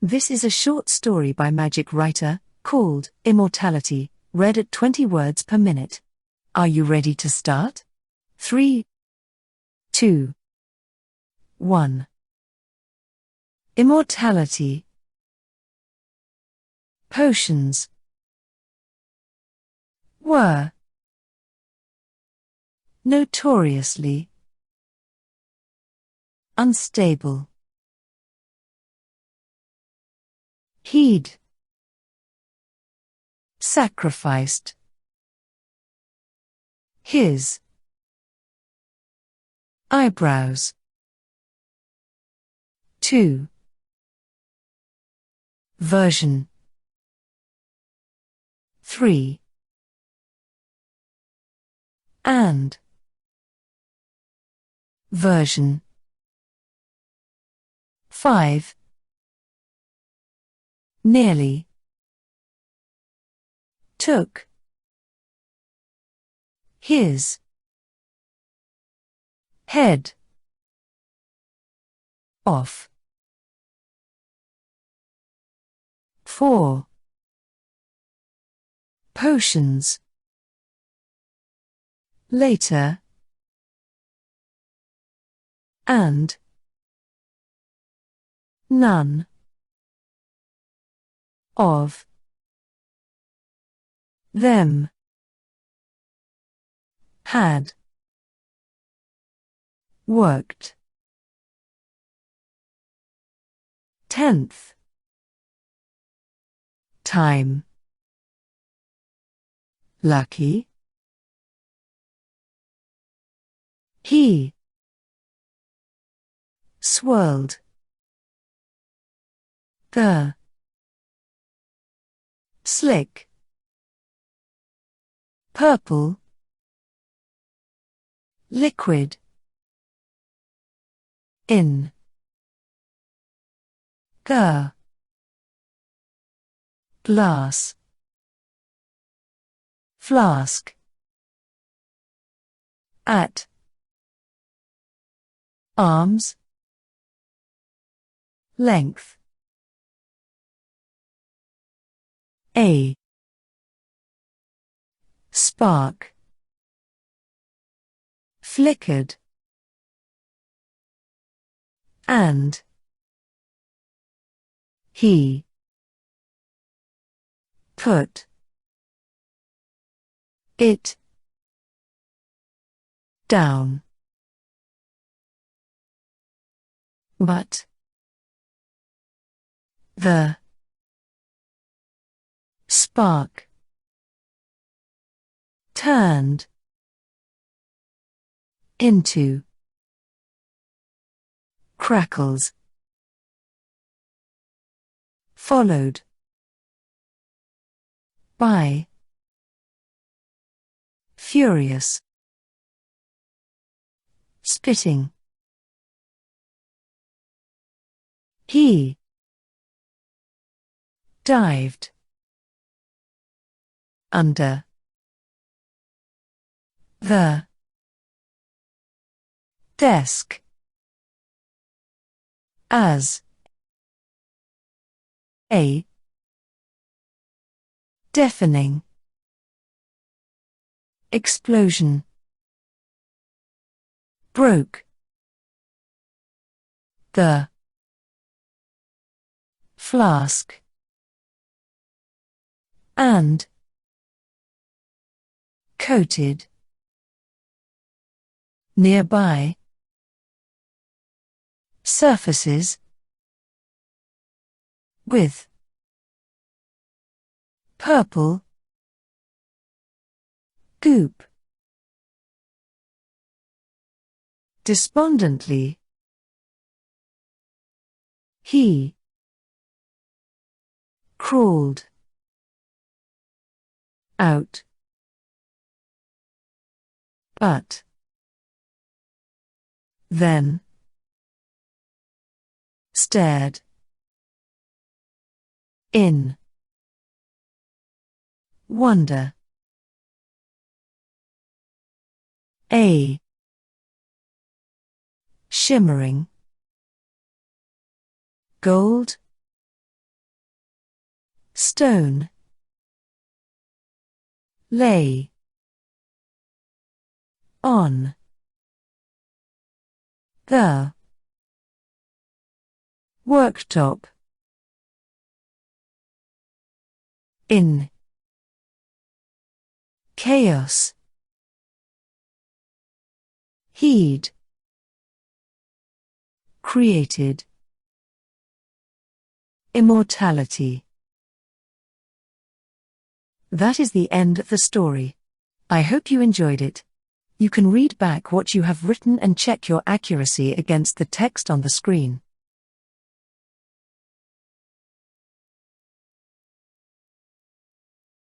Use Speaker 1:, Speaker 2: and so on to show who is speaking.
Speaker 1: This is a short story by Magic Writer, called Immortality, read at 20 words per minute. Are you ready to start? 3, 2, 1. Immortality. Potions were notoriously unstable. He'd sacrificed his eyebrows to version 3 and version 5 nearly took his head off. 4 potions later and none of them had worked. 10th time. Lucky. He swirled the slick purple liquid in the glass flask at arm's length. A spark flickered and he put it down. But the spark turned into crackles, followed by furious spitting. He dived under the desk as a deafening explosion broke. The flask and coated nearby surfaces with purple goop. Despondently, he crawled out, but then stared in wonder. A shimmering gold stone, lay, on, the, worktop, in, chaos, heed, created, immortality. That is the end of the story. I hope you enjoyed it. You can read back what you have written and check your accuracy against the text on the screen.